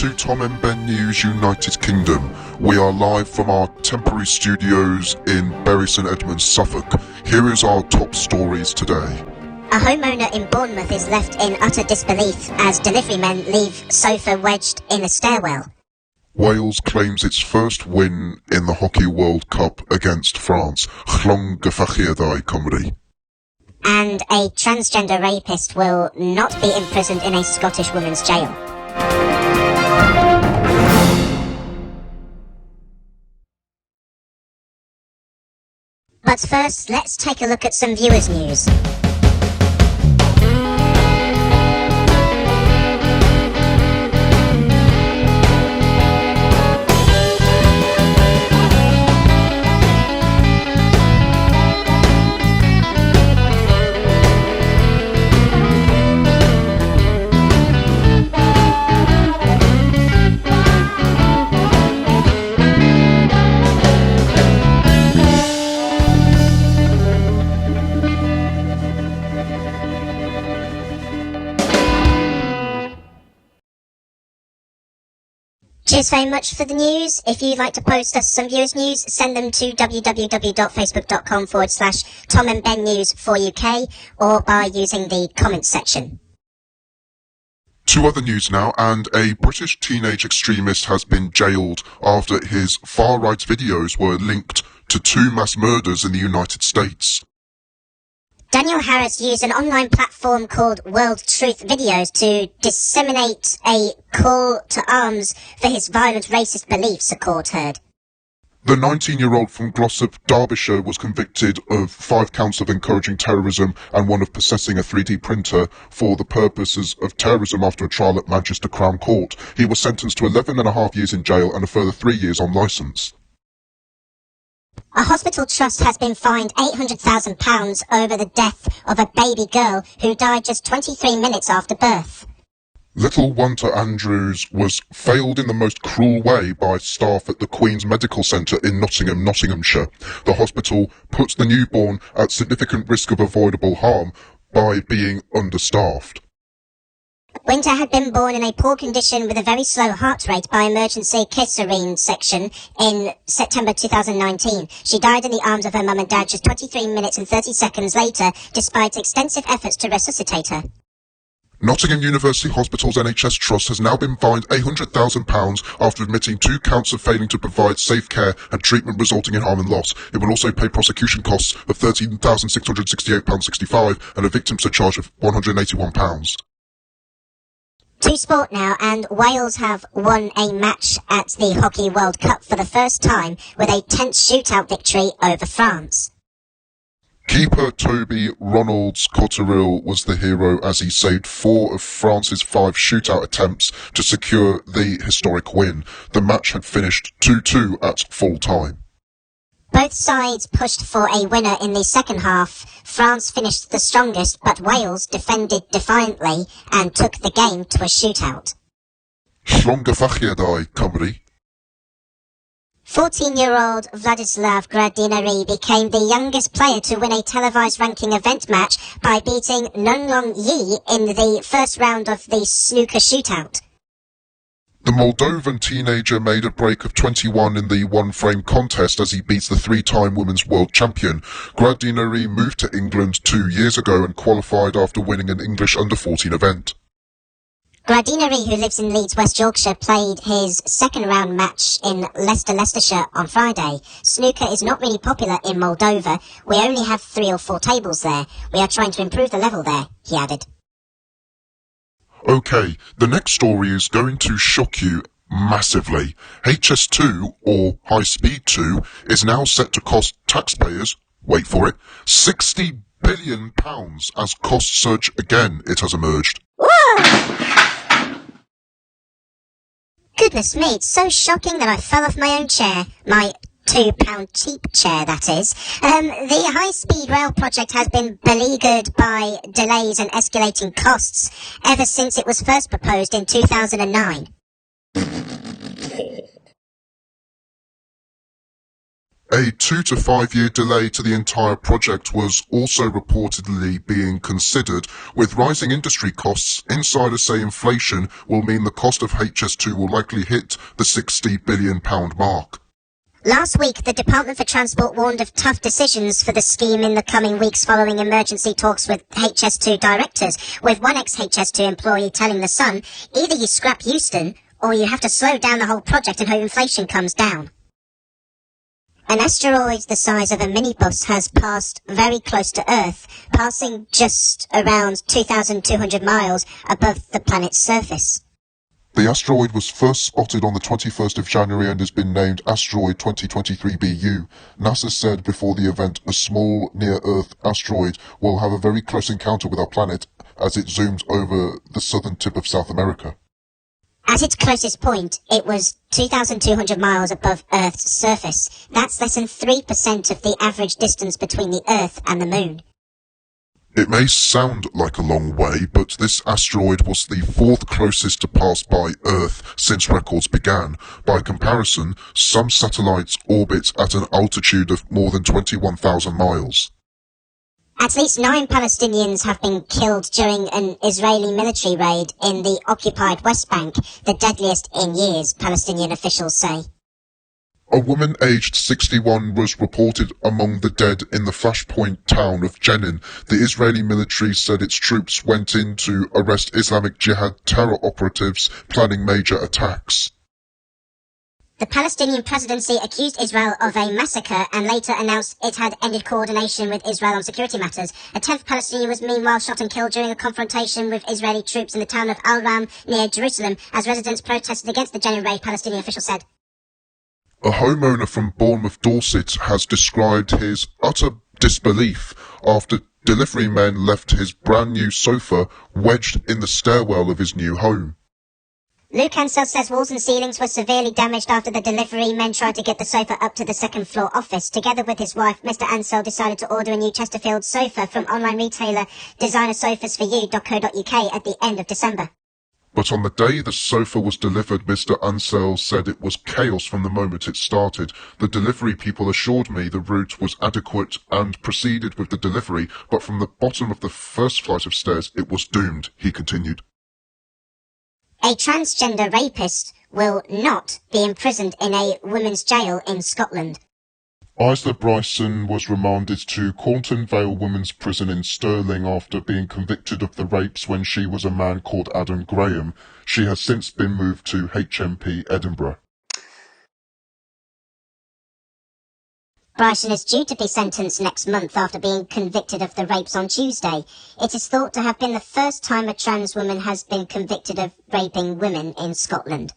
to Tom and Ben News United Kingdom. We are live from our temporary studios in Bury St Edmunds, Suffolk. Here is our top stories today. A homeowner in Bournemouth is left in utter disbelief as delivery men leave sofa wedged in a stairwell. Wales claims its first win in the Hockey World Cup against France. Llongyfarchiadau Cymru. And a transgender rapist will not be imprisoned in a Scottish women's jail. But first, let's take a look at some viewers' news. Cheers very much for the news. If you'd like to post us some viewers' news, send them to www.facebook.com/Tom and Ben News for UK or by using the comments section. To other news now, and a British teenage extremist has been jailed after his far-right videos were linked to 2 mass murders in the United States. Daniel Harris used an online platform called World Truth Videos to disseminate a call to arms for his violent racist beliefs, a court heard. The 19-year-old from Glossop, Derbyshire, was convicted of 5 counts of encouraging terrorism and 1 of possessing a 3D printer for the purposes of terrorism after a trial at Manchester Crown Court. He was sentenced to 11.5 years in jail and a further 3 years on licence. A hospital trust has been fined £800,000 over the death of a baby girl who died just 23 minutes after birth. Little Wanda Andrews was failed in the most cruel way by staff at the Queen's Medical Centre in Nottingham, Nottinghamshire. The hospital puts the newborn at significant risk of avoidable harm by being understaffed. Winter had been born in a poor condition with a very slow heart rate by emergency cesarean section in September 2019. She died in the arms of her mum and dad just 23 minutes and 30 seconds later, despite extensive efforts to resuscitate her. Nottingham University Hospital's NHS Trust has now been fined £800,000 after admitting 2 counts of failing to provide safe care and treatment resulting in harm and loss. It will also pay prosecution costs of £13,668.65 and a victim surcharge of £181. To sport now, and Wales have won a match at the Hockey World Cup for the first time with a tense shootout victory over France. Keeper Toby Ronalds-Cotterill was the hero as he saved 4 of France's 5 shootout attempts to secure the historic win. The match had finished 2-2 at full time. Both sides pushed for a winner in the second half. France finished the strongest, but Wales defended defiantly and took the game to a shootout. Llongyfarchiadau Cymru. 14-year-old Vladislav Gradinari became the youngest player to win a televised ranking event match by beating Nunlong Yi in the first round of the snooker shootout. The Moldovan teenager made a break of 21 in the one-frame contest as he beats the 3-time women's world champion. Gradinari moved to England 2 years ago and qualified after winning an English under-14 event. Gradinari, who lives in Leeds, West Yorkshire, played his second-round match in Leicester, Leicestershire on Friday. Snooker is not really popular in Moldova. We only have 3 or 4 tables there. We are trying to improve the level there, he added. Okay, the next story is going to shock you massively. HS2, or High Speed 2, is now set to cost taxpayers, wait for it, £60 billion as costs surge again, it has emerged. Goodness me, it's so shocking that I fell off my own chair. My £2 cheap chair, that is. The high-speed rail project has been beleaguered by delays and escalating costs ever since it was first proposed in 2009. A 2 to 5 year delay to the entire project was also reportedly being considered. With rising industry costs, insiders say inflation will mean the cost of HS2 will likely hit the £60 billion mark. Last week, the Department for Transport warned of tough decisions for the scheme in the coming weeks following emergency talks with HS2 directors, with one ex-HS2 employee telling The Sun, either you scrap Euston, or you have to slow down the whole project and hope inflation comes down. An asteroid the size of a minibus has passed very close to Earth, passing just around 2,200 miles above the planet's surface. The asteroid was first spotted on the 21st of January and has been named Asteroid 2023BU. NASA said before the event a small near-Earth asteroid will have a very close encounter with our planet as it zooms over the southern tip of South America. At its closest point, it was 2,200 miles above Earth's surface. That's less than 3% of the average distance between the Earth and the Moon. It may sound like a long way, but this asteroid was the fourth closest to pass by Earth since records began. By comparison, some satellites orbit at an altitude of more than 21,000 miles. At least 9 Palestinians have been killed during an Israeli military raid in the occupied West Bank, the deadliest in years, Palestinian officials say. A woman aged 61 was reported among the dead in the flashpoint town of Jenin. The Israeli military said its troops went in to arrest Islamic Jihad terror operatives planning major attacks. The Palestinian presidency accused Israel of a massacre and later announced it had ended coordination with Israel on security matters. A 10th Palestinian was meanwhile shot and killed during a confrontation with Israeli troops in the town of Al-Ram near Jerusalem as residents protested against the Jenin raid, Palestinian officials said. A homeowner from Bournemouth, Dorset, has described his utter disbelief after delivery men left his brand new sofa wedged in the stairwell of his new home. Luke Ansell says walls and ceilings were severely damaged after the delivery men tried to get the sofa up to the second floor office. Together with his wife, Mr. Ansell decided to order a new Chesterfield sofa from online retailer designersofasforyou.co.uk at the end of December. But on the day the sofa was delivered, Mr. Ansell said it was chaos from the moment it started. The delivery people assured me the route was adequate and proceeded with the delivery, but from the bottom of the first flight of stairs it was doomed, he continued. A transgender rapist will not be imprisoned in a women's jail in Scotland. Isla Bryson was remanded to Cornton Vale Women's Prison in Stirling after being convicted of the rapes when she was a man called Adam Graham. She has since been moved to HMP Edinburgh. Bryson is due to be sentenced next month after being convicted of the rapes on Tuesday. It is thought to have been the first time a trans woman has been convicted of raping women in Scotland.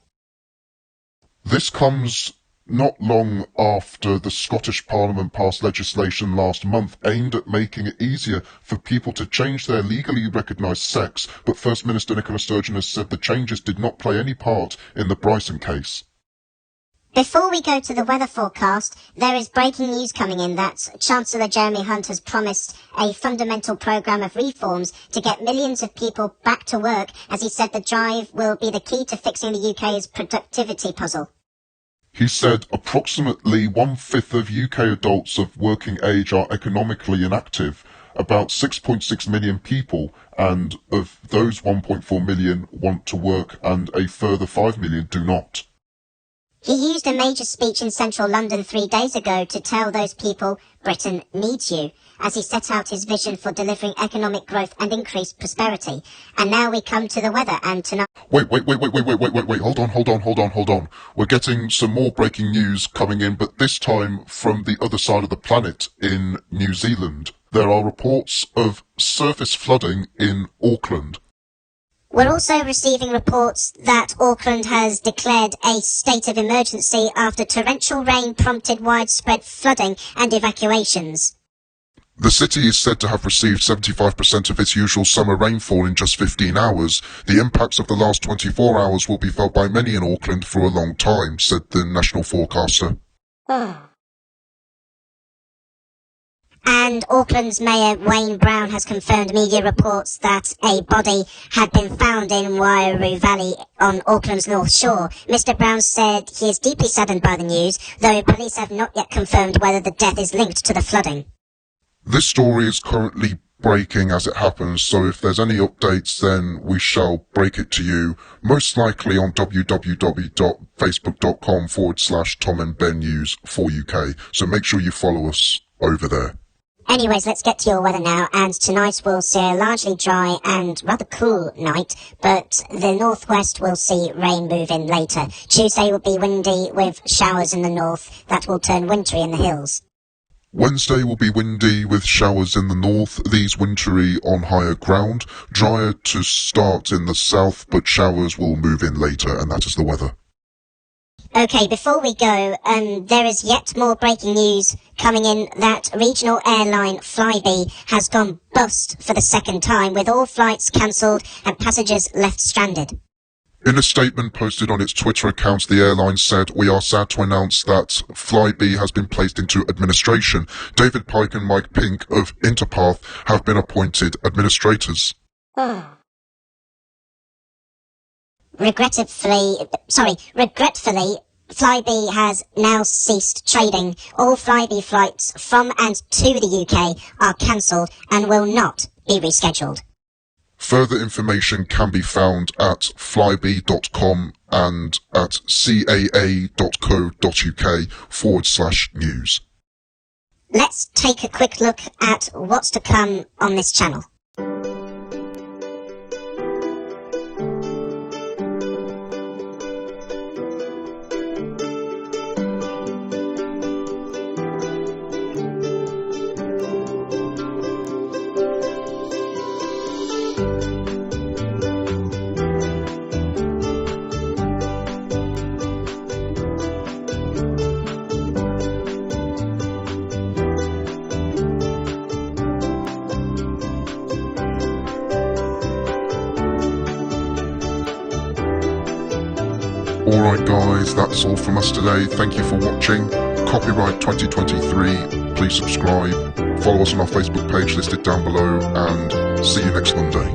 This comes not long after the Scottish Parliament passed legislation last month aimed at making it easier for people to change their legally recognised sex, but First Minister Nicola Sturgeon has said the changes did not play any part in the Bryson case. Before we go to the weather forecast, there is breaking news coming in that Chancellor Jeremy Hunt has promised a fundamental programme of reforms to get millions of people back to work, as he said the drive will be the key to fixing the UK's productivity puzzle. He said approximately 1/5 of UK adults of working age are economically inactive, about 6.6 million people, and of those 1.4 million want to work and a further 5 million do not. He used a major speech in central London 3 days ago to tell those people Britain needs you, as he set out his vision for delivering economic growth and increased prosperity. And now we come to the weather, and tonight... Wait, hold on. We're getting some more breaking news coming in, but this time from the other side of the planet in New Zealand. There are reports of surface flooding in Auckland. We're also receiving reports that Auckland has declared a state of emergency after torrential rain prompted widespread flooding and evacuations. The city is said to have received 75% of its usual summer rainfall in just 15 hours. The impacts of the last 24 hours will be felt by many in Auckland for a long time, said the national forecaster. And Auckland's Mayor Wayne Brown has confirmed media reports that a body had been found in Wairau Valley on Auckland's North Shore. Mr. Brown said he is deeply saddened by the news, though police have not yet confirmed whether the death is linked to the flooding. This story is currently breaking as it happens, so if there's any updates, then we shall break it to you, most likely on www.facebook.com/Tom and Ben News for UK. So make sure you follow us over there. Anyways, let's get to your weather now, and tonight we'll see a largely dry and rather cool night, but the northwest will see rain move in later. Tuesday will be windy with showers in the north that will turn wintry in the hills. Wednesday will be windy with showers in the north, these wintry on higher ground, drier to start in the south, but showers will move in later, and that is the weather. Okay, before we go, there is yet more breaking news coming in that regional airline Flybe has gone bust for the second time, with all flights cancelled and passengers left stranded. In a statement posted on its Twitter account, the airline said, "We are sad to announce that Flybe has been placed into administration. David Pike and Mike Pink of Interpath have been appointed administrators." Regretfully, Flybe has now ceased trading. All Flybe flights from and to the UK are cancelled and will not be rescheduled. Further information can be found at flybe.com and at caa.co.uk/news. Let's take a quick look at what's to come on this channel. Alright guys, that's all from us today. Thank you for watching. Copyright 2023. Please subscribe. Follow us on our Facebook page listed down below, and see you next Monday.